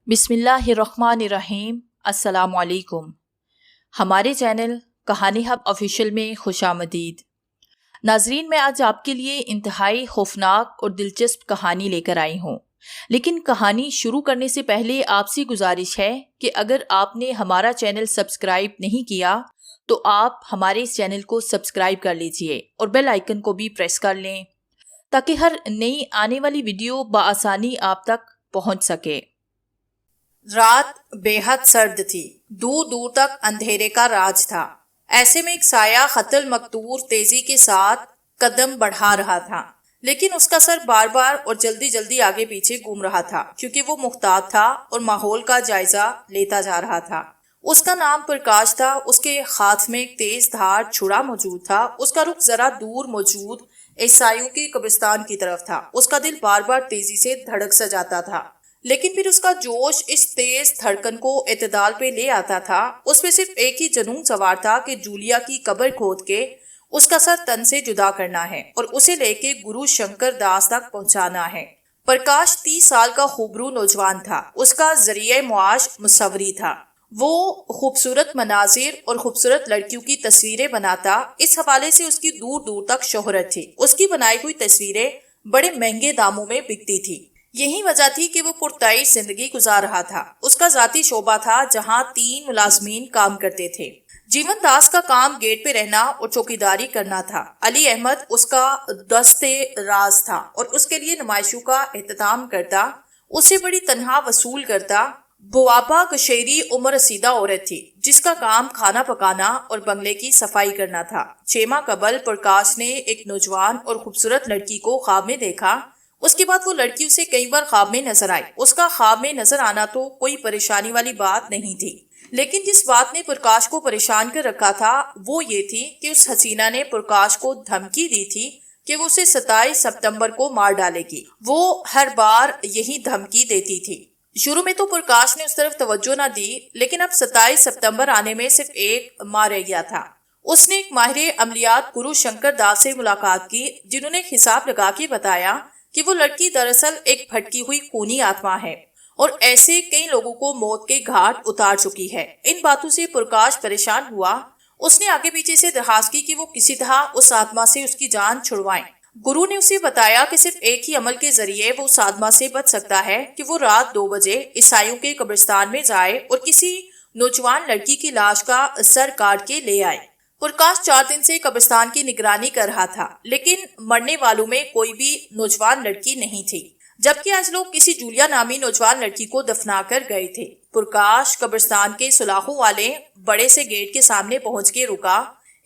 बिस्मिल्लाहिर्रहमानिर्रहीम। अस्सलामुअलैकुम। हमारे चैनल कहानी हब ऑफिशियल में खुशामदीद। नाजरीन, मैं आज आपके लिए इंतहाई खौफनाक और दिलचस्प कहानी लेकर आई हूँ। लेकिन कहानी शुरू करने से पहले आपसे गुजारिश है कि अगर आपने हमारा चैनल सब्सक्राइब नहीं किया तो आप हमारे इस चैनल को सब्सक्राइब कर लीजिए और बेल आइकन को भी प्रेस कर लें ताकि हर नई आने वाली वीडियो बआसानी आप तक पहुँच सके। रात बेहद सर्द थी। दूर दूर तक अंधेरे का राज था। ऐसे में एक साया खतल मकतूर तेजी के साथ कदम बढ़ा रहा था, लेकिन उसका सर बार बार और जल्दी जल्दी आगे पीछे घूम रहा था क्योंकि वो मुख्तार था और माहौल का जायजा लेता जा रहा था। उसका नाम प्रकाश था। उसके हाथ में एक तेज धार छुरा मौजूद था। उसका रुख जरा दूर मौजूद ईसाइयों के कब्रिस्तान की तरफ था। उसका दिल बार बार तेजी से धड़क सा जाता था, लेकिन फिर उसका जोश इस तेज धड़कन को एतदाल पे ले आता था। उसमें सिर्फ एक ही जुनून सवार था कि जूलिया की कब्र खोद के उसका सर तन से जुदा करना है और उसे लेके गुरु शंकर दास तक पहुंचाना है। प्रकाश 30 साल का खूबरू नौजवान था। उसका जरिए मुआश मुसव्वरी था। वो खूबसूरत मनाजिर और खूबसूरत लड़कियों की तस्वीरें बनाता। इस हवाले से उसकी दूर दूर तक शोहरत थी। उसकी बनाई हुई तस्वीरें बड़े महंगे दामों में बिकती थी। यही वजह थी कि वो पुरताइश जिंदगी गुजार रहा था। उसका जाती शोबा था जहां 3 मुलाजमीन काम करते थे। जीवन दास का काम गेट पे रहना और चौकीदारी करना था। अली अहमद उसका दस्ते राज था और उसके लिए नुमाइशों का एहतमाम करता। उसे बड़ी तनहा वसूल करता। बुआबा गशेरी उम्र रसीदा औरत थी जिसका काम खाना पकाना और बंगले की सफाई करना था। 6 माह कबल प्रकाश ने एक नौजवान और खूबसूरत लड़की को ख्वाब में देखा। उसके बाद वो लड़की उसे कई बार ख्वाब में नजर आई। उसका ख्वाब में नजर आना तो कोई परेशानी वाली बात नहीं थी, लेकिन जिस बात ने प्रकाश को परेशान कर रखा था वो ये थी कि उस हसीना ने प्रकाश को धमकी दी थी कि वो उसे 27 सितंबर को मार डालेगी। वो हर बार यही धमकी देती थी। शुरू में तो प्रकाश ने उस तरफ तवज्जो ना दी, लेकिन अब 27 सितंबर आने में सिर्फ एक माह रह गया था। उसने एक माहिर अमलियात गुरु शंकर दास से मुलाकात की, जिन्होंने हिसाब लगा के बताया कि वो लड़की दरअसल एक भटकी हुई खूनी आत्मा है और ऐसे कई लोगों को मौत के घाट उतार चुकी है। इन बातों से प्रकाश परेशान हुआ। उसने आगे पीछे से दरखास्त की कि वो किसी तरह उस आत्मा से उसकी जान छुड़वाएं। गुरु ने उसे बताया कि सिर्फ एक ही अमल के जरिए वो उस आत्मा से बच सकता है कि वो रात 2 बजे ईसाइयों के कब्रिस्तान में जाए और किसी नौजवान लड़की की लाश का सर काट के ले आए। प्रकाश 4 दिन से कब्रिस्तान की निगरानी कर रहा था, लेकिन मरने वालों में कोई भी नौजवान लड़की नहीं थी, जबकि आज लोग किसी जूलिया नामी नौजवान लड़की को दफना कर गए थे। प्रकाश कब्रिस्तान के सुलाखों वाले बड़े से गेट के सामने पहुंच के रुका।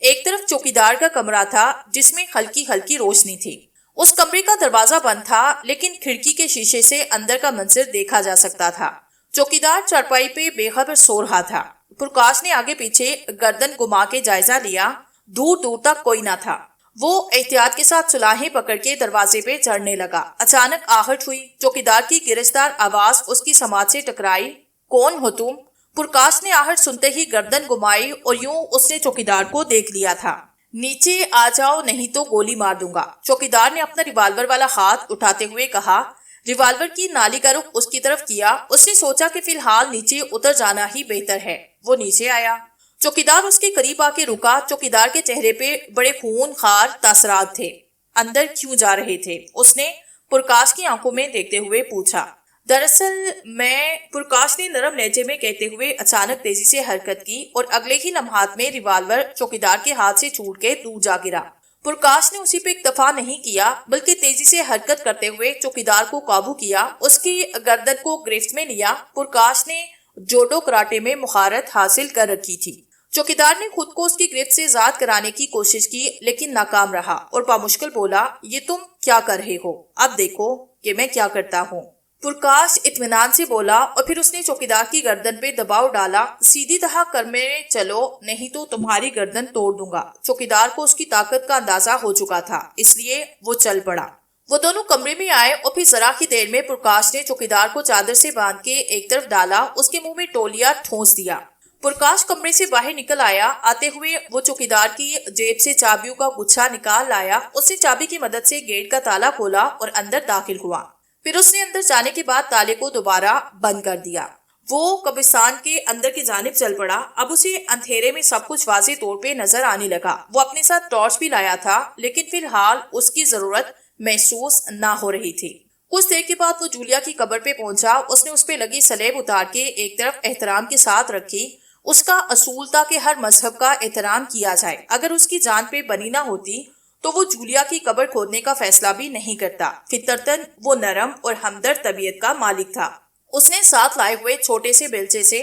एक तरफ चौकीदार का कमरा था जिसमें हल्की हल्की रोशनी थी। उस कमरे का दरवाजा बंद था, लेकिन खिड़की के शीशे से अंदर का मंजर देखा जा सकता था। चौकीदार चारपाई पे बेखबर सो रहा था। प्रकाश ने आगे पीछे गर्दन घुमा के जायजा लिया। दूर दूर तक कोई ना था। वो एहतियात के साथ सुलाहें पकड़ के दरवाजे पे चढ़ने लगा। अचानक आहट हुई। चौकीदार की गिरफ्तार आवाज उसकी समाज से टकराई। कौन हो तुम? प्रकाश ने आहट सुनते ही गर्दन घुमाई और यूं उसने चौकीदार को देख लिया था। नीचे आ जाओ, नहीं तो गोली मार दूंगा, चौकीदार ने अपना रिवाल्वर वाला हाथ उठाते हुए कहा। रिवाल्वर की नाली का रुख उसकी तरफ किया। उसने सोचा कि फिलहाल नीचे उतर जाना ही बेहतर है। वो नीचे आया। चौकीदार उसके करीब आके रुका। चौकीदार के चेहरे पे बड़े खूनखार तासरात थे। अंदर क्यों जा रहे थे? उसने प्रकाश की आंखों में देखते हुए पूछा। दरअसल मैं, प्रकाश ने नरम लहजे में कहते हुए अचानक तेजी से हरकत की और अगले ही लम्हात में रिवाल्वर चौकीदार के हाथ से छूट के दूर जा गिरा। प्रकाश ने उसी पे इक्तफा नहीं किया, बल्कि तेजी से हरकत करते हुए चौकीदार को काबू किया। उसकी गर्दन को गिरफ्त में लिया। प्रकाश ने जोडो कराटे में मुहारत हासिल कर रखी थी। चौकीदार ने खुद को उसकी गिरफ्त से आजाद कराने की कोशिश की, लेकिन नाकाम रहा और बामुश्किल बोला, ये तुम क्या कर रहे हो? अब देखो कि मैं क्या करता हूँ। प्रकाश इत्मीनान से बोला और फिर उसने चौकीदार की गर्दन पे दबाव डाला। सीधी तरह कमरे में चलो, नहीं तो तुम्हारी गर्दन तोड़ दूंगा। चौकीदार को उसकी ताकत का अंदाजा हो चुका था, इसलिए वो चल पड़ा। वो दोनों कमरे में आए और फिर जरा की देर में प्रकाश ने चौकीदार को चादर से बांध के एक तरफ डाला। उसके मुंह में तौलिया ठोंस दिया। प्रकाश कमरे से बाहर निकल आया। आते हुए वो चौकीदार की जेब से चाबियों का गुच्छा निकाल लाया। उसने चाबी की मदद से गेट का ताला खोला और अंदर दाखिल हुआ। फिर उसने अंदर जाने के बाद ताले को दोबारा बंद कर दिया। वो कब्रिस्तान के अंदर की जानिब चल पड़ा। अब उसे अंधेरे में सब कुछ वाज़ेह तौर पे नजर आने लगा। वो अपने साथ टॉर्च भी लाया था, लेकिन फिलहाल उसकी जरूरत महसूस ना हो रही थी। कुछ देर के बाद वो जूलिया की कब्र पे पहुंचा। उसने उस पे लगी सलेब उतार के एक तरफ एहतराम के साथ रखी। उसका असूल था कि हर मजहब का एहतराम किया जाए। अगर उसकी जान पे बनी ना होती तो वो जूलिया की कब्र खोदने का फैसला भी नहीं करता। फितरतन वो नरम और हमदर्द तबीयत का मालिक था। उसने साथ लाए हुए छोटे से बेलचे से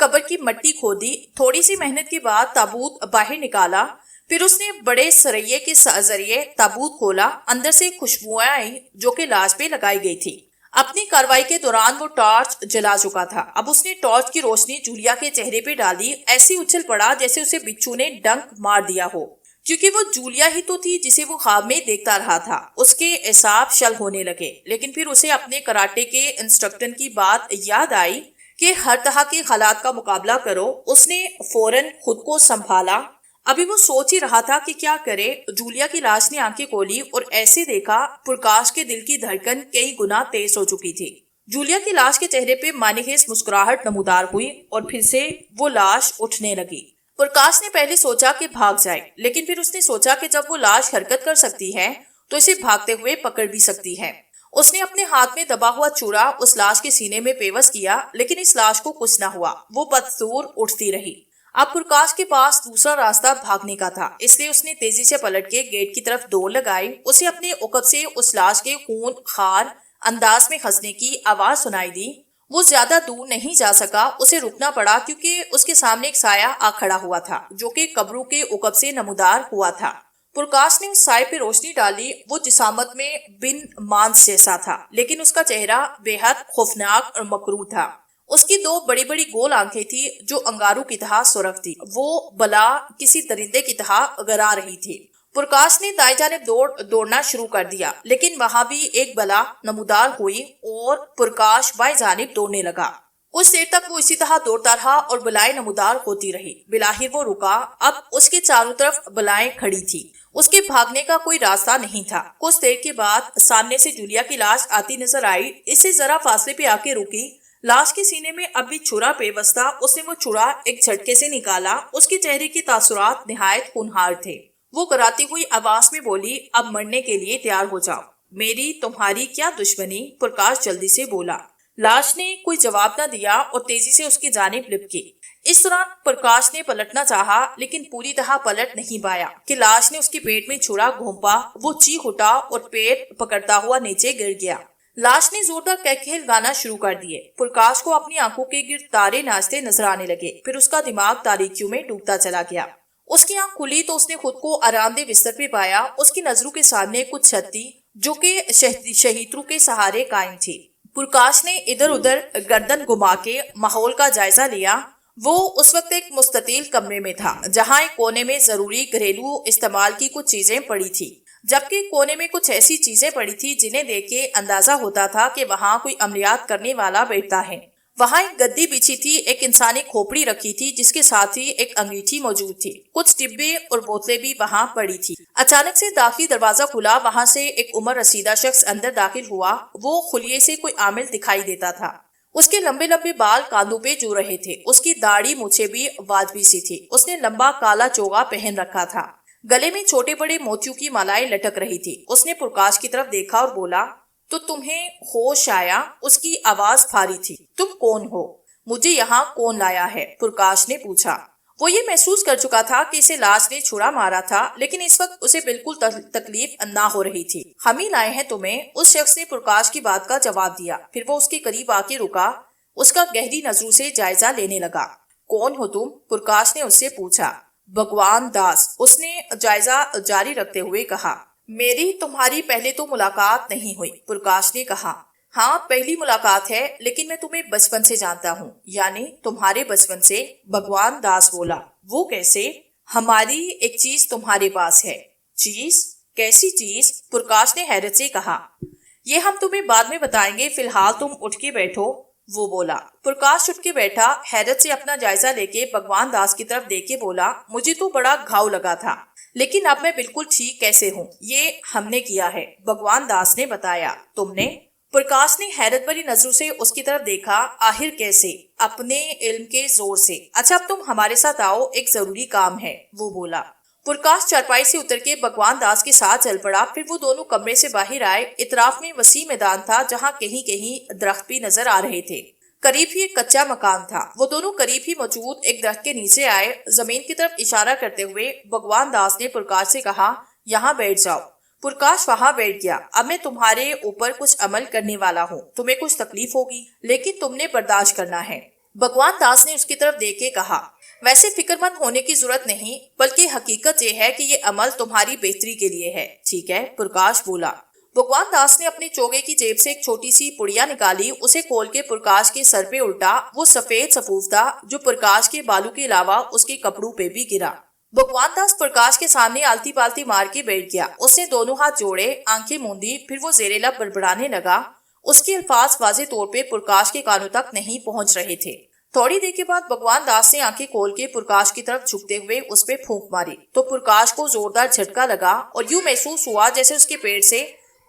कब्र की मिट्टी खोदी। थोड़ी सी मेहनत के बाद ताबूत बाहर निकाला। फिर उसने बड़े सरैये के जरिए ताबूत खोला। अंदर से खुशबुएं आई जो कि लाश पे लगाई गई थी। अपनी कार्रवाई के दौरान वो टॉर्च जला चुका था। अब उसने टॉर्च की रोशनी जूलिया के चेहरे पे डाली। ऐसी उछल पड़ा जैसे उसे बिच्छू ने डंक मार दिया हो, क्योंकि वो जूलिया ही तो थी जिसे वो ख्वाब में देखता रहा था। उसके एसाब शल होने लगे, लेकिन फिर उसे अपने कराटे के इंस्ट्रक्टर की बात याद आई कि हर तरह के हालात का मुकाबला करो। उसने फौरन खुद को संभाला। अभी वो सोच ही रहा था कि क्या करे। जूलिया की लाश ने आंखें खोली और ऐसे देखा प्रकाश के दिल की धड़कन कई गुना तेज हो चुकी थी। जूलिया की लाश के चेहरे पे मानेखेज मुस्कुराहट नमूदार हुई और फिर से वो लाश उठने लगी। प्रकाश ने पहले सोचा कि भाग जाए, लेकिन फिर उसने सोचा कि जब वो लाश हरकत कर सकती है तो इसे भागते हुए पकड़ भी सकती है। उसने अपने हाथ में दबा हुआ चूड़ा उस लाश के सीने में पेवस किया, लेकिन इस लाश को कुछ न हुआ। वो बदसूर उठती रही। अब प्रकाश के पास दूसरा रास्ता भागने का था, इसलिए उसने तेजी से पलट के गेट की तरफ दौड़ लगाई। उसे अपने उकब से उस लाश के खून खार अंदाज में हंसने की आवाज सुनाई दी। वो ज्यादा दूर नहीं जा सका। उसे रुकना पड़ा क्योंकि उसके सामने एक साया आ खड़ा हुआ था जो कि कब्रों के उकब से नमूदार हुआ था। प्रकाश ने उस साए पे रोशनी डाली। वो जिसामत में बिन मांस जैसा था, लेकिन उसका चेहरा बेहद खौफनाक और मकरूह था। उसकी दो बड़ी बड़ी गोल आंखें थी जो अंगारों की तरह सुरख थी। वो बला किसी दरिंदे की तरह गरा रही थी। प्रकाश ने दाएं जानिब दौड़ना शुरू कर दिया, लेकिन वहां भी एक बला नमूदार हुई और प्रकाश बाएं जानिब दौड़ने लगा। कुछ देर तक वो इसी तरह दौड़ता रहा और बलाएं नमूदार होती रही। बिलाहिर वो रुका। अब उसके चारों तरफ बलाएं खड़ी थी। उसके भागने का कोई रास्ता नहीं था। कुछ देर के बाद सामने से जूलिया की लाश आती नजर आई। इससे जरा फासले पे आके रुकी। लाश के सीने में अब भी छुरा पेवस्त था। उसने वो छुरा एक झटके से निकाला। उसके चेहरे की तासुरात निहायत खूनहार थे। वो कराती हुई आवाज में बोली, अब मरने के लिए तैयार हो जाओ। मेरी तुम्हारी क्या दुश्मनी? प्रकाश जल्दी से बोला। लाश ने कोई जवाब न दिया और तेजी से उसकी जानिब लिपकी। इस दौरान प्रकाश ने पलटना चाहा, लेकिन पूरी तरह पलट नहीं पाया कि लाश ने उसके पेट में छुरा घोंपा। वो चीख उठा और पेट पकड़ता हुआ नीचे गिर गया। लाश ने जोरदार कहकहे गाना शुरू कर दिए। प्रकाश को अपनी आंखों के गिर्द तारे नाचते नजर आने लगे। फिर उसका दिमाग तारीकियों में डूबता चला गया। उसकी आंख खुली तो उसने खुद को आरामदेह बिस्तर पे पाया। उसकी नजरों के सामने कुछ छत थी जो कि शहीदों के सहारे कायम थी। प्रकाश ने इधर उधर गर्दन घुमा के माहौल का जायजा लिया। वो उस वक्त एक मुस्ततिल कमरे में था जहां एक कोने में जरूरी घरेलू इस्तेमाल की कुछ चीजें पड़ी थी, जबकि कोने में कुछ ऐसी चीजें पड़ी थी जिन्हें देख के अंदाजा होता था कि वहां कोई अमलियात करने वाला बैठा है। वहां एक गद्दी बिछी थी, एक इंसानी खोपड़ी रखी थी जिसके साथ ही एक अंगीठी मौजूद थी। कुछ डिब्बे और बोतलें भी वहां पड़ी थी। अचानक से दाखिली दरवाजा खुला। वहां से एक उम्र रसीदा शख्स अंदर दाखिल हुआ। वो खुलिये से कोई आमिल दिखाई देता था। उसके लंबे लंबे बाल कांधों पे जो रहे थे। उसकी दाढ़ी मूछें भी वाजबी सी थी। उसने लंबा काला चोगा पहन रखा था। गले में छोटे बड़े मोतियों की मालाएं लटक रही थी। उसने प्रकाश की तरफ देखा और बोला, तो तुम्हें होश आया? उसकी आवाज भारी थी। तुम कौन हो? मुझे यहाँ कौन लाया है? प्रकाश ने पूछा। वो ये महसूस कर चुका था कि इसे लाश ने छुरा मारा था, लेकिन इस वक्त उसे बिल्कुल तकलीफ ना हो रही थी। हम ही लाए हैं तुम्हें, उस शख्स ने प्रकाश की बात का जवाब दिया। फिर वो उसके करीब आके रुका। उसका गहरी नजरों से जायजा लेने लगा। कौन हो तुम? प्रकाश ने उससे पूछा। भगवान दास, उसने जायजा जारी रखते हुए कहा। मेरी तुम्हारी पहले तो मुलाकात नहीं हुई, प्रकाश ने कहा। हाँ, पहली मुलाकात है, लेकिन मैं तुम्हें बचपन से जानता हूँ। यानी तुम्हारे बचपन से? भगवान दास बोला। वो कैसे? हमारी एक चीज तुम्हारे पास है। चीज? कैसी चीज? प्रकाश ने हैरत से कहा। ये हम तुम्हें बाद में बताएंगे, फिलहाल तुम उठ के बैठो, वो बोला। प्रकाश उठ के बैठा। हैरत से अपना जायजा लेके भगवान दास की तरफ देख के बोला, मुझे तो बड़ा घाव लगा था, लेकिन अब मैं बिल्कुल ठीक कैसे हूँ? ये हमने किया है, भगवान दास ने बताया। तुमने? प्रकाश ने हैरत भरी नजरों से उसकी तरफ देखा। आखिर कैसे? अपने इल्म के जोर से। अच्छा, अब तुम हमारे साथ आओ, एक जरूरी काम है, वो बोला। प्रकाश चारपाई से उतर के भगवान दास के साथ चल पड़ा। फिर वो दोनों कमरे से बाहर आए। इतराफ में वसी मैदान था जहाँ कहीं कहीं दरख्त भी नजर आ रहे थे। करीब ही एक कच्चा मकान था। वो दोनों करीब ही मौजूद एक दरख्त के नीचे आए। जमीन की तरफ इशारा करते हुए भगवान दास ने प्रकाश से कहा, यहाँ बैठ जाओ। प्रकाश वहां बैठ गया। अब मैं तुम्हारे ऊपर कुछ अमल करने वाला हूँ। तुम्हें कुछ तकलीफ होगी, लेकिन तुमने बर्दाश्त करना है। भगवान दास ने उसकी तरफ देख के कहा, वैसे फिक्रमंद होने की जरूरत नहीं, बल्कि हकीकत ये है कि ये अमल तुम्हारी बेहतरी के लिए है। ठीक है, प्रकाश बोला। भगवान दास ने अपने चोगे की जेब से एक छोटी सी पुड़िया निकाली। उसे खोल के प्रकाश के सर पे उल्टा। वो सफेद सफूफ था जो प्रकाश के बालों के अलावा उसके कपड़ों पे भी गिरा। भगवान दास प्रकाश के सामने आलती पालती मार के बैठ गया। उसने दोनों हाथ जोड़े, आंखें मूंदी, फिर वो जेरे लब बड़बड़ाने लगा। उसके अल्फाज वाज़ेह तौर पे प्रकाश के कानों तक नहीं पहुंच रहे थे। थोड़ी देर के बाद भगवान दास ने आंखें खोल के प्रकाश की तरफ झुकते हुए उस पे फूंक मारी तो प्रकाश को जोरदार झटका लगा और यूं महसूस हुआ जैसे उसके पेट से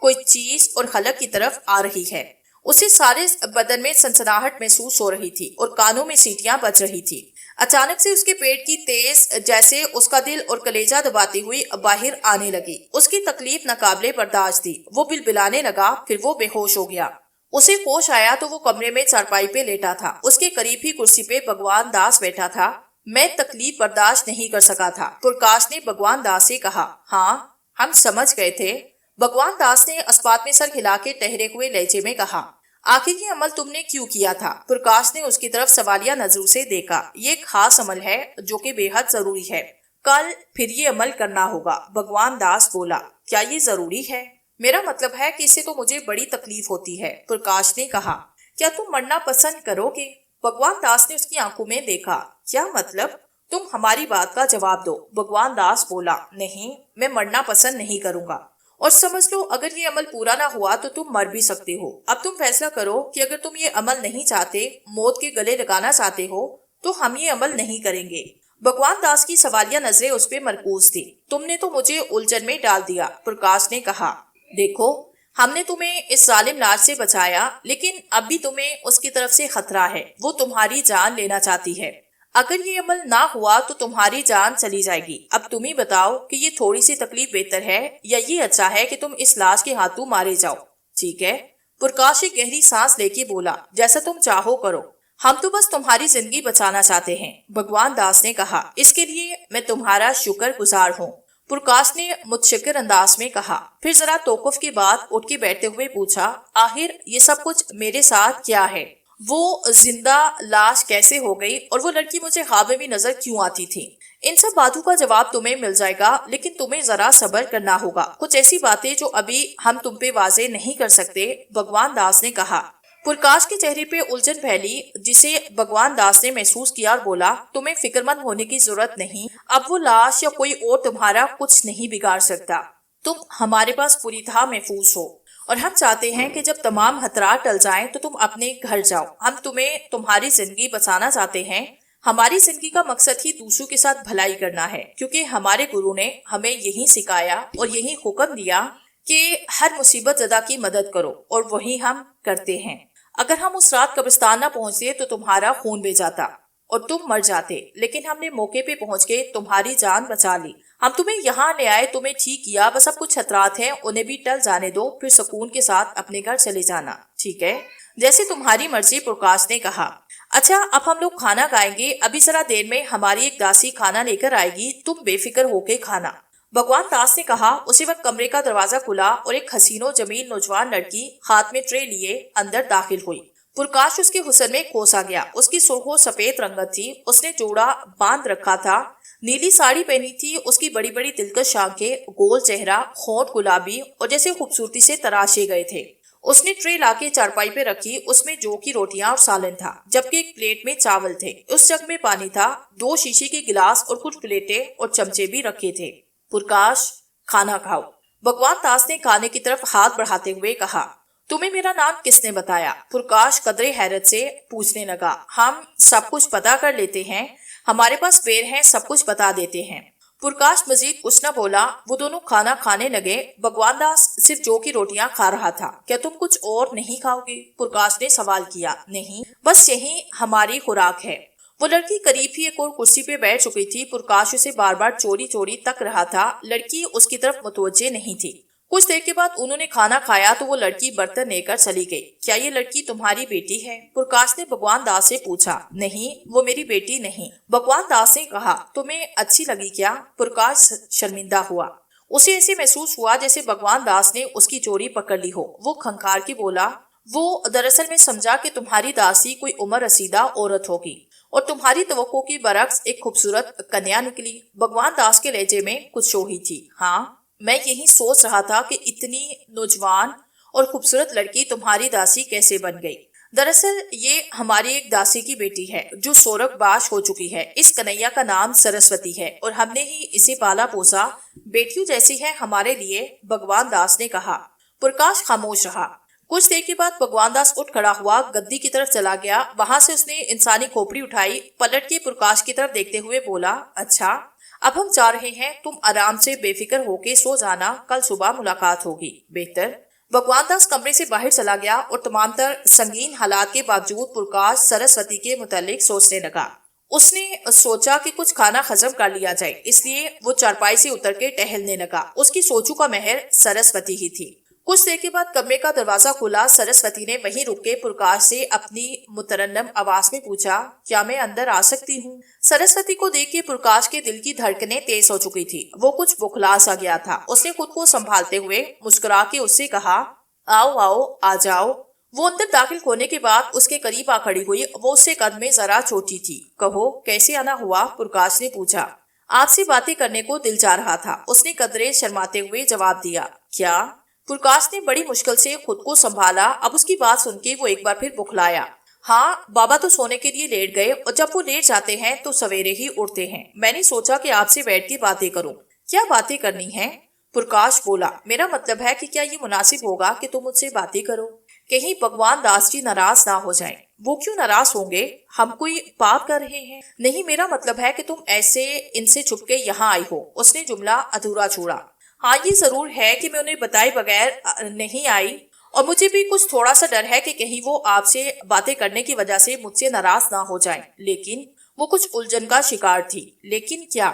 कोई चीज और खलक की तरफ आ रही है। उसे सारे बदन में सनसनाहट महसूस हो रही थी और कानों में सीटियां बज रही थी। अचानक से उसके पेट की तेज जैसे उसका दिल और कलेजा दबाती हुई बाहर आने लगी। उसकी तकलीफ नाकाबिले बर्दाश्त थी। वो बिलबिलाने लगा, फिर वो बेहोश हो गया। उसे होश आया तो वो कमरे में चारपाई पे लेटा था। उसके करीब ही कुर्सी पे भगवान दास बैठा था। मैं तकलीफ बर्दाश्त नहीं कर सका था, प्रकाश ने भगवान दास से कहा। हाँ, हम समझ गए थे, भगवान दास ने अस्पात में सर हिला के ठहरे हुए लहजे में कहा। आखिर ये अमल तुमने क्यों किया था? प्रकाश ने उसकी तरफ सवालिया नजरों से देखा। ये खास अमल है जो कि बेहद जरूरी है। कल फिर ये अमल करना होगा। भगवान दास बोला। क्या ये जरूरी है? मेरा मतलब है कि इससे तो मुझे बड़ी तकलीफ होती है, प्रकाश ने कहा। क्या तुम मरना पसंद करोगे? भगवान दास ने उसकी आंखों में देखा। क्या मतलब? तुम हमारी बात का जवाब दो। भगवान दास बोला। नहीं, मैं मरना पसंद नहीं करूंगा। और समझ लो, अगर ये अमल पूरा ना हुआ तो तुम मर भी सकते हो। अब तुम फैसला करो कि अगर तुम ये अमल नहीं चाहते, मौत के गले लगाना चाहते हो, तो हम ये अमल नहीं करेंगे। भगवान दास की सवालिया नजरें उस पे मरकूज थी। तुमने तो मुझे उलझन में डाल दिया, प्रकाश ने कहा। देखो, हमने तुम्हें इस जालिम लाश से बचाया, लेकिन अब भी तुम्हें उसकी तरफ से खतरा है। वो तुम्हारी जान लेना चाहती है। अगर ये अमल ना हुआ तो तुम्हारी जान चली जाएगी। अब तुम ही बताओ कि ये थोड़ी सी तकलीफ बेहतर है या ये अच्छा है कि तुम इस लाश के हाथों मारे जाओ। ठीक है, प्रकाश एक गहरी सांस लेके बोला। जैसा तुम चाहो करो, हम तो बस तुम्हारी जिंदगी बचाना चाहते हैं, भगवान दास ने कहा। इसके लिए मैं तुम्हारा शुक्रगुजार हूँ, प्रकाश ने मुतशक्किर अंदाज में कहा। फिर जरा तौकुफ के बाद उठ के बैठते हुए पूछा, आखिर ये सब कुछ मेरे साथ क्या है? वो जिंदा लाश कैसे हो गई और वो लड़की मुझे ख्वाब में भी नजर क्यों आती थी? इन सब बातों का जवाब तुम्हें मिल जाएगा, लेकिन तुम्हें जरा सब्र करना होगा। कुछ ऐसी बातें जो अभी हम तुम पे वाजे नहीं कर सकते, भगवान दास ने कहा। प्रकाश के चेहरे पे उलझन फैली, जिसे भगवान दास ने महसूस किया और बोला, तुम्हें फिक्रमंद होने की जरूरत नहीं। अब वो लाश या कोई और तुम्हारा कुछ नहीं बिगाड़ सकता। तुम हमारे पास पूरी तरह महफूज हो और हम चाहते हैं कि जब तमाम खतरात टल जाएं तो तुम अपने घर जाओ। हम तुम्हें तुम्हारी जिंदगी बचाना चाहते हैं। हमारी जिंदगी का मकसद ही दूसरों के साथ भलाई करना है, क्योंकि हमारे गुरु ने हमें यही सिखाया और यही हुक्म दिया कि हर मुसीबत ज़दा की मदद करो, और वही हम करते हैं। अगर हम उस रात कब्रिस्तान न पहुंचे तो तुम्हारा खून बह जाता और तुम मर जाते, लेकिन हमने मौके पे पहुंच के तुम्हारी जान बचा ली। हम तुम्हें यहाँ ले आए, तुम्हें ठीक किया। बस अब कुछ खतरात हैं, उन्हें भी टल जाने दो, फिर सुकून के साथ अपने घर चले जाना। ठीक है, जैसे तुम्हारी मर्जी, प्रकाश ने कहा। अच्छा, अब हम लोग खाना खाएंगे। अभी जरा देर में हमारी एक दासी खाना लेकर आएगी, तुम बेफिक्र होके खाना, भगवान दास ने कहा। उसी वक्त कमरे का दरवाजा खुला और एक हसीनो जमील नौजवान लड़की हाथ में ट्रे लिए अंदर दाखिल हुई। प्रकाश उसके हुस्न में खोसा गया। उसकी सुर्खो सफेद रंगत थी। उसने जोड़ा बांध रखा था, नीली साड़ी पहनी थी। उसकी बड़ी बड़ी दिलकश आंखें, गोल चेहरा, होंठ गुलाबी और जैसे खूबसूरती से तराशे गए थे। उसने ट्रे लाके चारपाई पे रखी। उसमें जौ की रोटियां और सालन था, जबकि एक प्लेट में चावल थे। उस जग में पानी था। 2 शीशे के गिलास और कुछ प्लेटें और चमचे भी रखे थे। प्रकाश, खाना खाओ, भगवान दास ने खाने की तरफ हाथ बढ़ाते हुए कहा। तुम्हें मेरा नाम किसने बताया? प्रकाश कदरे हैरत से पूछने लगा। हम सब कुछ पता कर लेते हैं, हमारे पास बेर हैं, सब कुछ बता देते हैं। प्रकाश मजीद कुछ न बोला। वो दोनों खाना खाने लगे। भगवान दास सिर्फ जौ की रोटियां खा रहा था। क्या तुम कुछ और नहीं खाओगे? प्रकाश ने सवाल किया। नहीं, बस यही हमारी खुराक है। वो लड़की करीब ही एक और कुर्सी पे बैठ चुकी थी। प्रकाश उसे बार बार चोरी चोरी तक रहा था। लड़की उसकी तरफ मुतवज्जे नहीं थी। कुछ देर के बाद उन्होंने खाना खाया तो वो लड़की बर्तन लेकर चली गई। क्या ये लड़की तुम्हारी बेटी है? प्रकाश ने भगवान दास से पूछा। नहीं, वो मेरी बेटी नहीं। भगवान दास ने कहा। तुम्हें अच्छी लगी क्या? प्रकाश शर्मिंदा हुआ। उसे ऐसे महसूस हुआ जैसे भगवान दास ने उसकी चोरी पकड़ ली हो। वो खंखार के बोला। वो दरअसल में समझा कि तुम्हारी दासी कोई उम्र रसीदा औरत होगी और तुम्हारी तवक्को की बरक्स एक खूबसूरत कन्या निकली। भगवान दास के लहजे में कुछ शोही थी। हाँ, मैं यही सोच रहा था कि इतनी नौजवान और खूबसूरत लड़की तुम्हारी दासी कैसे बन गई। दरअसल ये हमारी एक दासी की बेटी है जो सोरगबाज हो चुकी है। इस कन्हैया का नाम सरस्वती है और हमने ही इसे पाला पोसा। बेटियों जैसी है हमारे लिए, भगवान दास ने कहा। प्रकाश खामोश रहा। कुछ देर के बाद भगवान दास उठ खड़ा हुआ, गद्दी की तरफ चला गया। वहां से उसने इंसानी खोपड़ी उठाई, पलट के प्रकाश की तरफ देखते हुए बोला। अच्छा, अब हम जा रहे हैं। तुम आराम से बेफिक्र होके सो जाना, कल सुबह मुलाकात होगी। बेहतर। भगवान दास कमरे से बाहर चला गया और तमाम तर संगीन हालात के बावजूद प्रकाश सरस्वती के मुतालिक सोचने लगा। उसने सोचा कि कुछ खाना हजम कर लिया जाए, इसलिए वो चारपाई से उतर के टहलने लगा। उसकी सोचों का महर सरस्वती ही थी। कुछ देर के बाद कमरे का दरवाजा खुला। सरस्वती ने वहीं रुक के प्रकाश से अपनी मुतरन्नम आवाज में पूछा। क्या मैं अंदर आ सकती हूँ? सरस्वती को देख के प्रकाश के दिल की धड़कनें तेज हो चुकी थी। वो कुछ बुखला सा गया था। उसने खुद को संभालते हुए मुस्कुरा के उससे कहा। आओ आओ, आ जाओ। वो अंदर दाखिल होने के बाद उसके करीब आ खड़ी हुई। वो उससे कद में जरा छोटी थी। कहो, कैसे आना हुआ? प्रकाश ने पूछा। आपसे बातें करने को दिल चाह रहा था, उसने कदरे शर्माते हुए जवाब दिया। क्या? प्रकाश ने बड़ी मुश्किल से खुद को संभाला। अब उसकी बात सुन के वो एक बार फिर बुखलाया। हाँ, बाबा तो सोने के लिए लेट गए और जब वो लेट जाते हैं तो सवेरे ही उठते हैं। मैंने सोचा कि आपसे बैठ के बातें करूं। क्या बातें करनी है? प्रकाश बोला। मेरा मतलब है कि क्या ये मुनासिब होगा कि तुम मुझसे बातें करो? कहीं भगवान दास जी नाराज ना हो जाएं। वो क्यों नाराज होंगे? हम कोई पाप कर रहे हैं? नहीं, मेरा मतलब है कि तुम ऐसे इनसे छुप के यहाँ आई हो। उसने जुमला अधूरा छोड़ा। हाँ, ये जरूर है कि मैं उन्हें बताए बगैर नहीं आई और मुझे भी कुछ थोड़ा सा डर है कि कहीं वो आपसे बातें करने की वजह से मुझसे नाराज ना हो जाएं। लेकिन वो कुछ उलझन का शिकार थी। लेकिन क्या?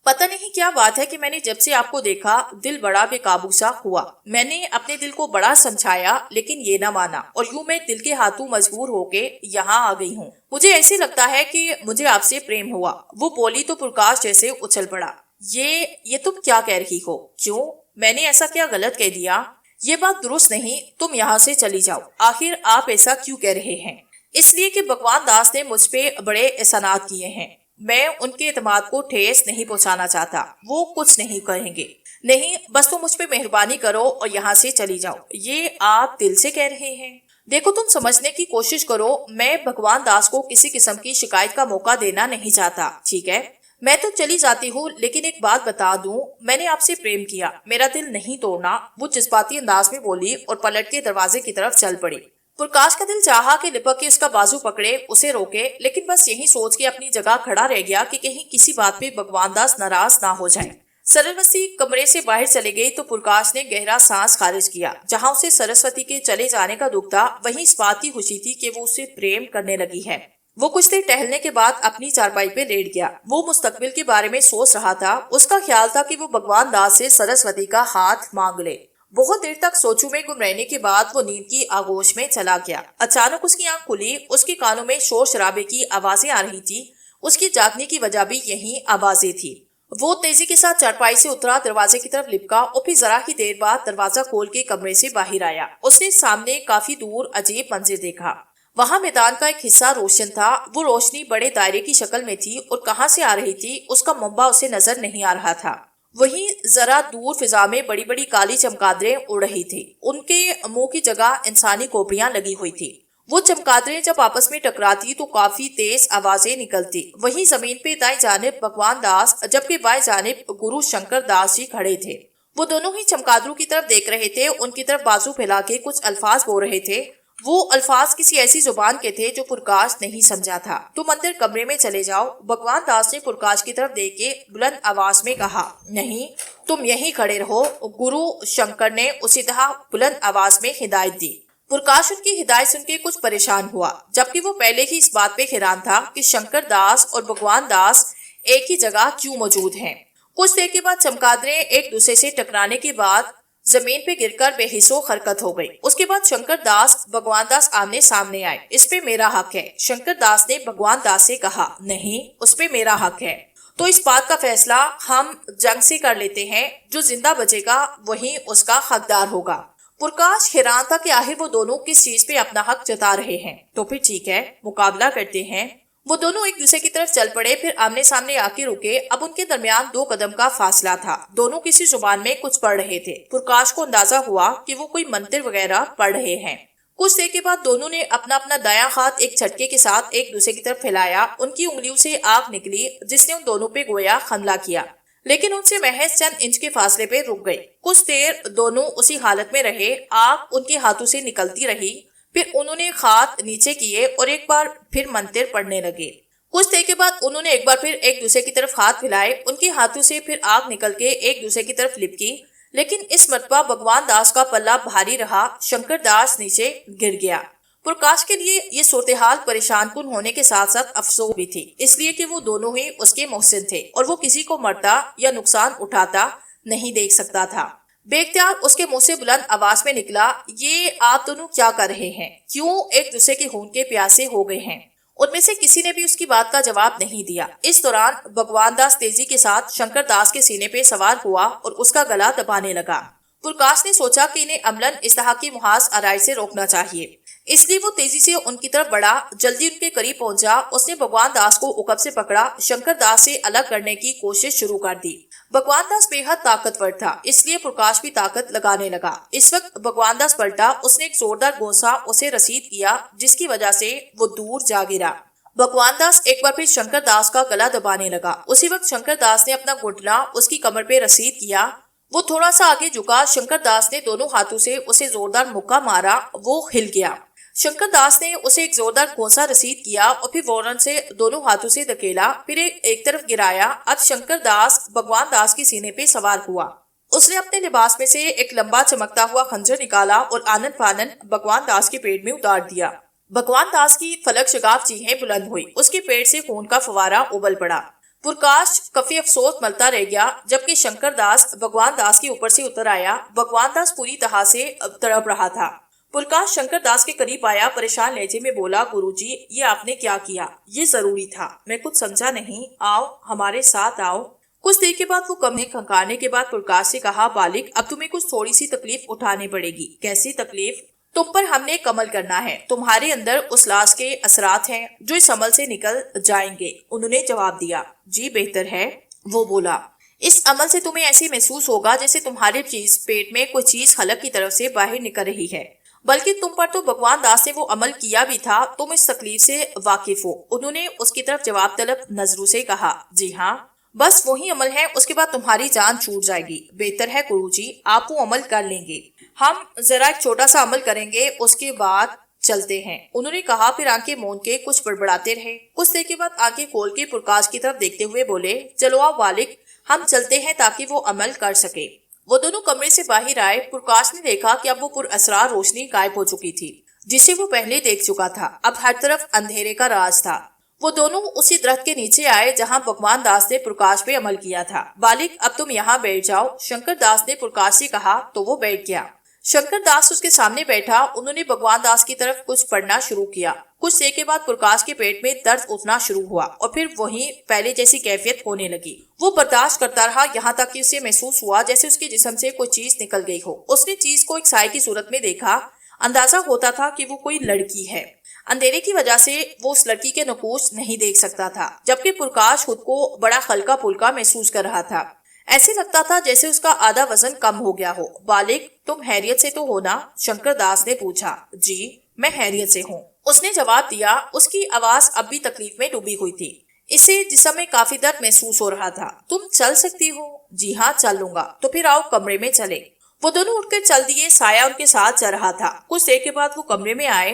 पता नहीं क्या बात है कि मैंने जब से आपको देखा दिल बड़ा बेकाबू सा हुआ। मैंने अपने दिल को बड़ा समझाया लेकिन ये ना माना और यूं मैं दिल के हाथों मजबूर होके यहाँ आ गई हूँ। मुझे ऐसे लगता है कि मुझे आपसे प्रेम हुआ। वो बोली तो प्रकाश जैसे उछल पड़ा। ये तुम क्या कह रही हो? क्यों? मैंने ऐसा क्या गलत कह दिया? ये बात दुरुस्त नहीं। तुम यहाँ से चली जाओ। आखिर आप ऐसा क्यों कह रहे हैं? इसलिए कि भगवान दास ने मुझ पे बड़े एहसानात किए हैं। मैं उनके एतमाद को ठेस नहीं पहुंचाना चाहता। वो कुछ नहीं कहेंगे। नहीं, बस तुम मुझ पे मेहरबानी करो और यहाँ से चली जाओ। ये आप दिल से कह रहे हैं? देखो, तुम समझने की कोशिश करो। मैं भगवान दास को किसी किस्म की शिकायत का मौका देना नहीं चाहता। ठीक है, मैं तो चली जाती हूँ, लेकिन एक बात बता दूं, मैंने आपसे प्रेम किया, मेरा दिल नहीं तोड़ना। वो जज्बाती अंदाज में बोली और पलट के दरवाजे की तरफ चल पड़ी। प्रकाश का दिल चाहा कि लिपक के उसका बाजू पकड़े, उसे रोके, लेकिन बस यही सोच के अपनी जगह खड़ा रह गया कि कहीं किसी बात पे भगवान दास नाराज ना हो जाए। सरस्वती कमरे से बाहर चले गई तो प्रकाश ने गहरा सांस खारिज किया। जहाँ उसे सरस्वती के चले जाने का दुख था, वहीं इस बात की खुशी थी कि वो उससे प्रेम करने लगी है। वो कुछ देर टहलने के बाद अपनी चारपाई पे लेट गया। वो मुस्तकबिल के बारे में सोच रहा था। उसका ख्याल था कि वो भगवान दास से सरस्वती का हाथ मांग ले। बहुत देर तक सोचों में गुम रहने के बाद वो नींद की आगोश में चला गया। अचानक उसकी आंख खुली। उसके कानों में शोर शराबे की आवाजें आ रही थी। उसकी जागने की वजह भी यही आवाजें थी। वो तेजी के साथ चारपाई से उतरा, दरवाजे की तरफ लिपका और फिर जरा ही देर बाद दरवाजा खोल के कमरे से बाहर आया। उसने सामने काफी दूर अजीब मंजर देखा। वहां मैदान का एक हिस्सा रोशन था। वो रोशनी बड़े दायरे की शक्ल में थी और कहां से आ रही थी उसका मुंबा उसे नजर नहीं आ रहा था। वहीं जरा दूर फिजा में बड़ी बड़ी काली चमगादड़ें उड़ रही थी। उनके मुंह की जगह इंसानी खोपड़ियां लगी हुई थी। वो चमगादड़ें जब आपस में टकराती तो काफी तेज आवाजें निकलती। वहीं जमीन पे दाएं जानिब भगवान दास जबकि बाएं जानिब गुरु शंकर दास जी खड़े थे। वो दोनों ही चमगादड़ों की तरफ देख रहे थे। उनकी तरफ बाजू फैला के कुछ अल्फाज बोल रहे थे। वो अल्फाज किसी ऐसी जुबान के थे जो पुरकाश नहीं समझा था। तुम अंदर कमरे में चले जाओ, भगवान दास ने पुरकाश की तरफ देख के बुलंद आवाज में कहा। नहीं, तुम यहीं खड़े रहो, गुरु शंकर ने उसी तरह बुलंद आवाज में हिदायत दी। पुरकाश उनकी हिदायत सुन के कुछ परेशान हुआ, जबकि वो पहले ही इस बात पे हैरान था कि शंकर दास और भगवान दास एक ही जगह क्यों मौजूद हैं। कुछ देर के बाद चमगादड़ें एक दूसरे से टकराने के बाद जमीन पे गिरकर बेहिस्सो हरकत हो गई। उसके बाद शंकर दास भगवान दास आमने सामने आए। इस पे मेरा हक है, शंकर दास ने भगवान दास से कहा। नहीं, उस पे मेरा हक है। तो इस बात का फैसला हम जंग से कर लेते हैं, जो जिंदा बचेगा वही उसका हकदार होगा। पुरकाश हैरान था कि आखिर वो दोनों किस चीज पे अपना हक जता रहे हैं। तो फिर ठीक है, मुकाबला करते हैं। वो दोनों एक दूसरे की तरफ चल पड़े, फिर आमने सामने आके रुके। अब उनके दरमियान 2 कदम का फासला था। दोनों किसी जुबान में कुछ पढ़ रहे थे। पुरकाश को अंदाजा हुआ कि वो कोई मंत्र वगैरह पढ़ रहे हैं। कुछ देर के बाद दोनों ने अपना अपना दायां हाथ एक झटके के साथ एक दूसरे की तरफ फैलाया। उनकी उंगलियों से आग निकली, जिसने उन दोनों पे गोया हमला किया, लेकिन उनसे महज चंद इंच के फासले पे रुक गई। कुछ देर दोनों उसी हालत में रहे। आग उनके हाथों से निकलती रही। फिर उन्होंने हाथ नीचे किए और एक बार फिर मंत्र पढ़ने लगे। कुछ देर के बाद उन्होंने एक बार फिर एक दूसरे की तरफ हाथ फैलाए। उनके हाथों से फिर आग निकल के एक दूसरे की तरफ लिपकी, लेकिन इस मरतबा भगवान दास का पल्ला भारी रहा। शंकर दास नीचे गिर गया। प्रकाश के लिए ये सूरत-ए-हाल परेशान कुन होने के साथ साथ अफसोस भी थी, इसलिए कि वो दोनों ही उसके मोहसिन थे और वो किसी को मरता या नुकसान उठाता नहीं देख सकता था। बेख्तियार उसके मुंह से बुलंद आवाज में निकला, ये आप दोनों क्या कर रहे हैं? क्यों एक दूसरे के खून के प्यासे हो गए हैं? उनमें से किसी ने भी उसकी बात का जवाब नहीं दिया। इस दौरान भगवान दास तेजी के साथ शंकर दास के सीने पे सवार हुआ और उसका गला दबाने लगा। प्रकाश ने सोचा कि इन्हें अमलन इस तरह की मुहाज आराई से रोकना चाहिए, इसलिए वो तेजी से उनकी तरफ बढ़ा। जल्दी उनके करीब पहुंचा। उसने भगवान दास को उकब से पकड़ा, शंकर दास से अलग करने की कोशिश शुरू कर दी। भगवान दास बेहद ताकतवर था, इसलिए प्रकाश भी ताकत लगाने लगा। इस वक्त भगवान दास पलटा। उसने एक जोरदार गोसा उसे रसीद किया, जिसकी वजह से वो दूर जा गिरा। भगवान दास एक बार फिर शंकर दास का गला दबाने लगा। उसी वक्त शंकर दास ने अपना घुटना उसकी कमर पे रसीद किया। वो थोड़ा सा आगे झुका। शंकर दास ने दोनों हाथों से उसे जोरदार मुक्का मारा। वो हिल गया। शंकर दास ने उसे एक जोरदार घोंसा रसीद किया और फिर फौरन से दोनों हाथों से धकेला, फिर एक तरफ गिराया। अब शंकर दास भगवान दास की सीने पे सवार हुआ। उसने अपने लिबास में से एक लंबा चमकता हुआ खंजर निकाला और आनन फानन भगवान दास के पेट में उतार दिया। भगवान दास की फलक शगाफ चीखें बुलंद हुई। उसके पेट से खून का फवारा उबल पड़ा। प्रकाश काफी अफसोस मलता रह गया, जबकि शंकर दास भगवान दास के ऊपर से उतर आया। भगवान दास पूरी तरह से तड़प रहा था। प्रकाश शंकर दास के करीब आया, परेशान लहजे में बोला, गुरुजी, ये आपने क्या किया? ये जरूरी था, मैं कुछ समझा नहीं। आओ, हमारे साथ आओ। कुछ देर के बाद वो कमरे खंगारने के बाद प्रकाश से कहा, बालिक, अब तुम्हें कुछ थोड़ी सी तकलीफ उठानी पड़ेगी। कैसी तकलीफ? तुम पर हमने एक अमल करना है। तुम्हारे अंदर उस लाश के असरात हैं जो इस अमल से निकल जाएंगे। उन्होंने जवाब दिया, जी बेहतर है। वो बोला, इस अमल से तुम्हें ऐसे महसूस होगा जैसे तुम्हारे पेट में कोई चीज हलक की तरफ से बाहर निकल रही है। बल्कि तुम पर तो भगवान दास ने वो अमल किया भी था, तुम इस तकलीफ से वाकिफ हो। उन्होंने उसकी तरफ जवाब तलब नजरों से कहा, जी हाँ, बस वही अमल है, उसके बाद तुम्हारी जान छूट जाएगी। बेहतर है गुरुजी, आप वो अमल कर लेंगे। हम जरा एक छोटा सा अमल करेंगे, उसके बाद चलते हैं। उन्होंने कहा, फिर आंखें मूंद के कुछ बड़बड़ाते रहे। कुछ देर के बाद आंखें खोल के प्रकाश की तरफ देखते हुए बोले, चलो आप वालिक, हम चलते हैं ताकि वो अमल कर सके। वो दोनों कमरे से बाहर आए। प्रकाश ने देखा कि अब वो पुरअसरार रोशनी गायब हो चुकी थी, जिसे वो पहले देख चुका था। अब हर तरफ अंधेरे का राज था। वो दोनों उसी दरख्त के नीचे आए जहां भगवान दास ने प्रकाश पे अमल किया था। बालिक, अब तुम यहाँ बैठ जाओ, शंकर दास ने प्रकाश से कहा, तो वो बैठ गया। शंकर दास उसके सामने बैठा। उन्होंने भगवान दास की तरफ कुछ पढ़ना शुरू किया। कुछ देर के बाद प्रकाश के पेट में दर्द उठना शुरू हुआ और फिर वहीं पहले जैसी कैफियत होने लगी। वो बर्दाश्त करता रहा, यहाँ तक कि उसे महसूस हुआ जैसे उसके जिस्म से कोई चीज निकल गई हो। उसने चीज को एक साए की सूरत में देखा। अंदाजा होता था कि वो कोई लड़की है। अंधेरे की वजह से वो उस लड़की के नकूश नहीं देख सकता था, जबकि प्रकाश खुद को बड़ा हल्का फुल्का महसूस कर रहा था। ऐसे लगता था जैसे उसका आधा वजन कम हो गया हो। बालिक, तुम हैरियत से तो हो ना? शंकर दास ने पूछा। जी, मैं हैरियत से हूँ, उसने जवाब दिया। उसकी आवाज अब भी तकलीफ में डूबी हुई थी। इसे जिस्म में काफी दर्द महसूस हो रहा था। तुम चल सकती हो? जी हाँ, चल लूंगा। तो फिर आओ कमरे में चले। वो दोनों उठकर चल दिए। साया उनके साथ चल रहा था। कुछ देर के बाद वो कमरे में आए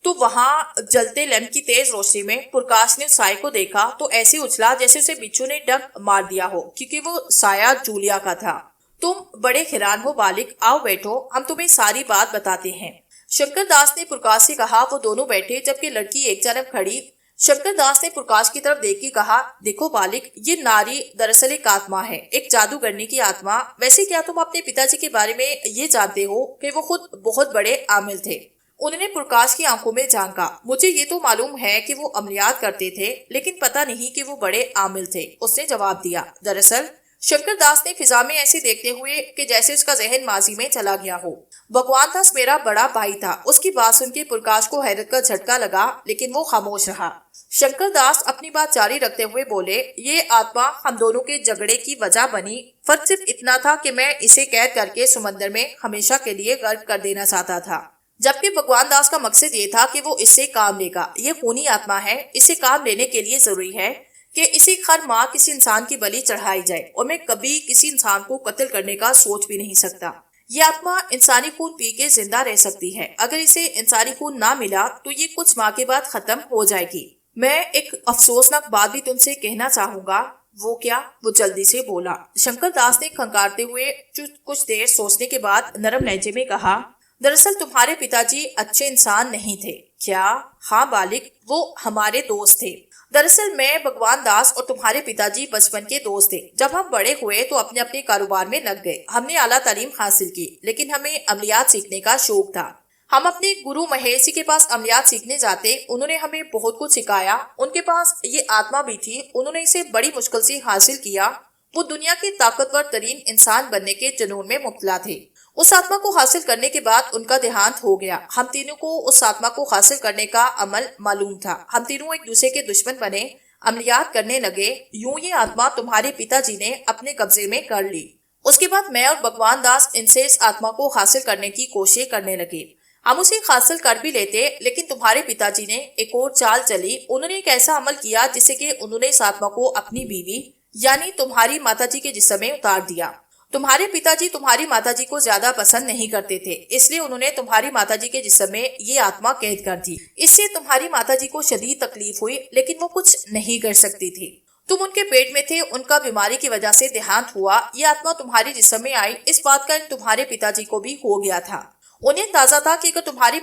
तो वहां जलते लैंप की तेज रोशनी में प्रकाश ने साय को देखा तो ऐसे उछला जैसे उसे बिच्छू ने डंक मार दिया हो, क्योंकि वो साया जूलिया का था। तुम बड़े हैरान हो बालिक, आओ बैठो, हम तुम्हें सारी बात बताते हैं। शंकर दास ने प्रकाश से कहा। वो दोनों बैठे जबकि लड़की एक तरफ खड़ी। शंकर दास ने प्रकाश की तरफ देख के कहा, देखो बालिक, ये नारी दरअसल एक आत्मा है, एक जादूगरनी की आत्मा। वैसे क्या तुम अपने पिताजी के बारे में ये जानते हो कि वो खुद बहुत बड़े आमिल थे? उन्होंने प्रकाश की आंखों में झांका। मुझे ये तो मालूम है कि वो अमलियात करते थे, लेकिन पता नहीं कि वो बड़े आमिल थे, उसने जवाब दिया। दरअसल शंकर दास ने फिजा में ऐसे देखते हुए कि जैसे उसका जहन माजी में चला गया हो। भगवान दास मेरा बड़ा भाई था। उसकी बात सुन के प्रकाश को हैरत का झटका लगा, लेकिन वो खामोश रहा। शंकर दास अपनी बात जारी रखते हुए बोले, ये आत्मा हम दोनों के झगड़े की वजह बनी। फर्क सिर्फ इतना था कि मैं इसे कैद करके समंदर में हमेशा के लिए गर्क कर देना चाहता था, जबकि भगवान दास का मकसद ये था कि वो इससे काम लेगा। ये खूनी आत्मा है। इसे काम लेने के लिए जरूरी है कि इसे हर माह किसी इंसान की बलि चढ़ाई जाए, और मैं कभी किसी इंसान को कत्ल करने का सोच भी नहीं सकता। ये आत्मा इंसानी खून पी के जिंदा रह सकती है। अगर इसे इंसानी खून ना मिला तो ये कुछ माह के बाद खत्म हो जाएगी। मैं एक अफसोसनाक बात भी तुमसे कहना चाहूंगा। वो क्या? वो जल्दी से बोला। शंकर दास ने खंकारते हुए कुछ देर सोचने के बाद नरम लहजे में कहा, दरअसल तुम्हारे पिताजी अच्छे इंसान नहीं थे। क्या? हाँ बालिक, वो हमारे दोस्त थे। दरअसल मैं, भगवान दास और तुम्हारे पिताजी बचपन के दोस्त थे। जब हम बड़े हुए तो अपने अपने कारोबार में लग गए। हमने आला तालीम हासिल की, लेकिन हमें अमलियात सीखने का शौक था। हम अपने गुरु महेश के पास अमलियात सीखने जाते। उन्होंने हमें बहुत कुछ सिखाया। उनके पास ये आत्मा भी थी। उन्होंने इसे बड़ी मुश्किल से हासिल किया। वो दुनिया के ताकतवर तरीन इंसान बनने के जुनून में मुब्तला थे। उस आत्मा को हासिल करने के बाद उनका देहांत हो गया। हम तीनों को उस आत्मा को हासिल करने का अमल मालूम था। हम तीनों एक दूसरे के दुश्मन बने, अमलियात करने लगे। यूं ये आत्मा तुम्हारे पिताजी ने अपने कब्जे में कर ली। उसके बाद मैं और भगवान दास इनसे इस आत्मा को हासिल करने की कोशिश करने लगे। हम उसे हासिल कर भी लेते, लेकिन तुम्हारे पिताजी ने एक और चाल चली। उन्होंने एक ऐसा अमल किया जिससे कि उन्होंने इस आत्मा को अपनी बीवी यानी तुम्हारी माताजी के जिस्म में उतार दिया। तुम्हारे पिताजी तुम्हारी माताजी को ज्यादा पसंद नहीं करते थे, इसलिए उन्होंने तुम्हारी माताजी के जिस्म में ये आत्मा कैद कर दी। इससे तुम्हारी माताजी को शदीद तकलीफ हुई, लेकिन वो कुछ नहीं कर सकती थी। तुम उनके पेट में थे, उनका बीमारी की वजह से देहांत हुआ। ये आत्मा तुम्हारे जिस्म में आई। इस बात का तुम्हारे पिताजी को भी हो गया था। उन्हें अंदाजा था कि अगर तुम्हारी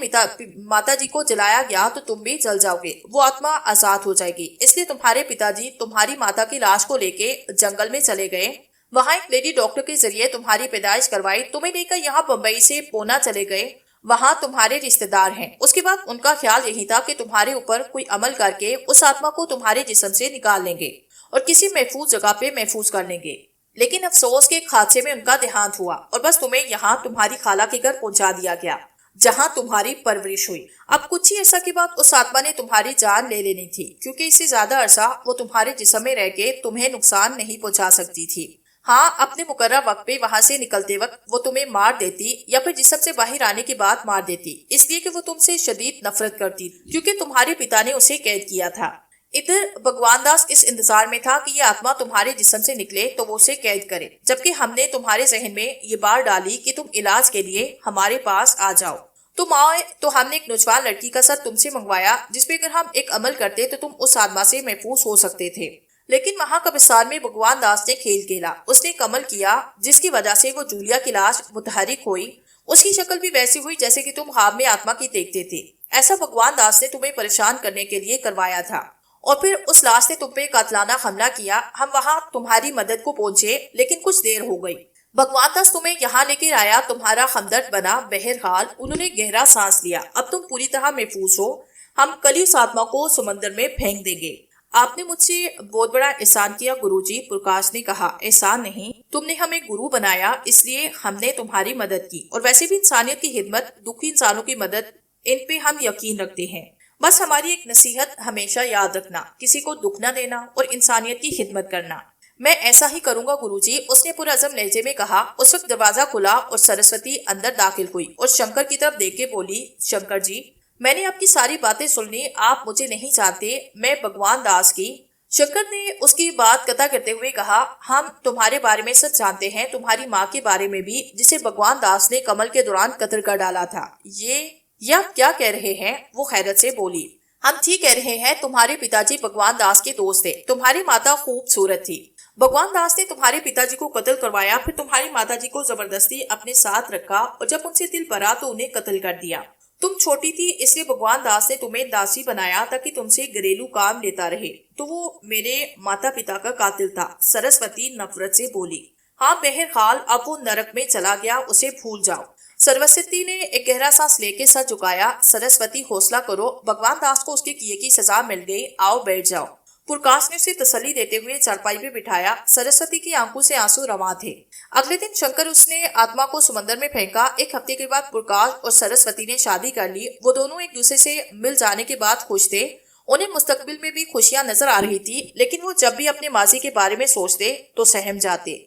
माताजी को जलाया गया तो तुम भी जल जाओगे। वो आत्मा आजाद हो जाएगी। इसलिए तुम्हारे पिताजी तुम्हारी माता की लाश को लेके जंगल में चले गए। वहां एक लेडी डॉक्टर के जरिए तुम्हारी पैदाइश करवाई। तुम्हें लेकर यहाँ बम्बई से पूना चले गए। वहां तुम्हारे रिश्तेदार हैं। उसके बाद उनका ख्याल यही था कि तुम्हारे ऊपर कोई अमल करके उस आत्मा को तुम्हारे जिस्म से निकाल लेंगे और किसी महफूज जगह पे महफूज कर लेंगे। लेकिन अफसोस के एक हादसे में उनका देहांत हुआ और बस तुम्हें यहाँ तुम्हारी खाला के घर पहुंचा दिया गया, जहाँ तुम्हारी परवरिश हुई। अब कुछ ही अर्सा के बाद उस आत्मा ने तुम्हारी जान ले लेनी थी, क्योंकि इससे ज्यादा अरसा वो तुम्हारे जिस्म में रह के तुम्हें नुकसान नहीं पहुंचा सकती थी। हाँ, अपने मुकर्रर वक्त पे वहां से निकलते वक्त वो तुम्हें मार देती या फिर जिस्म से बाहर आने के बाद मार देती, इसलिए कि वो तुमसे शदीद नफरत करती, क्योंकि तुम्हारे पिता ने उसे कैद किया था। इधर भगवान दास इस इंतजार में था कि ये आत्मा तुम्हारे जिस्म से निकले तो वो उसे कैद करे, जबकि हमने तुम्हारे जहन में ये बात डाली कि तुम इलाज के लिए हमारे पास आ जाओ। तुम आए तो हमने एक नौजवान लड़की का सर तुमसे मंगवाया, जिसपे अगर हम एक अमल करते तो तुम उस आत्मा से महफूज हो सकते थे। लेकिन वहां कब्रिस्तान में भगवान दास ने खेल खेला। उसने एक अमल किया जिसकी वजह से वो जूलिया की लाश मुतहरिक हुई। उसकी शक्ल भी वैसी हुई जैसे कि तुम ख्वाब में आत्मा की देखते थे। ऐसा भगवान दास ने तुम्हें परेशान करने के लिए करवाया था और फिर उस लाश ने तुम पे कातलाना हमला किया। हम वहां तुम्हारी मदद को पहुंचे, लेकिन कुछ देर हो गई। भगवान दास तुम्हें यहाँ लेकर आया, तुम्हारा हमदर्द बना। बहरहाल उन्होंने गहरा सांस लिया। अब तुम पूरी तरह महफूज हो। हम कल उस आत्मा को समंदर में फेंक देंगे। आपने मुझसे बहुत बड़ा एहसान किया गुरुजी, प्रकाश ने कहा। एहसान नहीं, तुमने हमें गुरु बनाया, इसलिए हमने तुम्हारी मदद की। और वैसे भी इंसानियत की खिदमत, दुखी इंसानों की मदद, इन पे हम यकीन रखते हैं। बस हमारी एक नसीहत हमेशा याद रखना, किसी को दुख न देना और इंसानियत की खिदमत करना। मैं ऐसा ही करूंगा गुरुजी, उसने पुरअज़म लहजे में कहा। उस वक्त दरवाजा खुला और सरस्वती अंदर दाखिल हुई और शंकर की तरफ देख के बोली, शंकर जी, मैंने आपकी सारी बातें सुन ली। आप मुझे नहीं चाहते। मैं भगवान दास की शंकर ने उसकी बात कता करते हुए कहा, हम तुम्हारे बारे में सब जानते हैं, तुम्हारी माँ के बारे में भी, जिसे भगवान दास ने कमल के दौरान कत्ल कर डाला था। ये आप क्या कह रहे हैं? वो हैरत से बोली। हम ठीक कह रहे हैं, तुम्हारे पिताजी भगवान दास के दोस्त थे, तुम्हारी माता खूबसूरत थी। भगवान दास ने तुम्हारे पिताजी को कत्ल करवाया, फिर तुम्हारी माताजी को जबरदस्ती अपने साथ रखा और जब उनसे दिल भरा तो उन्हें कत्ल कर दिया। तुम छोटी थी, इसलिए भगवान दास ने तुम्हें दासी बनाया ताकि तुमसे घरेलू काम लेता रहे। तो वो मेरे माता पिता का कातिल था, सरस्वती नफरत से बोली। हाँ बहरहाल, अब वो नरक में चला गया, उसे भूल जाओ। सरस्वती ने एक गहरा सांस लेके सर झुकाया। सरस्वती, हौसला करो, भगवान दास को उसके किए की सजा मिल गई, आओ बैठ जाओ। पुरकाश ने उसे तसल्ली देते हुए चारपाई पे बिठाया। सरस्वती की आंखों से आंसू रवां थे। अगले दिन शंकर उसने आत्मा को समुद्र में फेंका। एक हफ्ते के बाद पुरकाश और सरस्वती ने शादी कर ली। वो दोनों एक दूसरे से मिल जाने के बाद खुश थे। उन्हें मुस्तकबिल में भी खुशियां नजर आ रही थी, लेकिन वो जब भी अपने माजी के बारे में सोचते तो सहम जाते।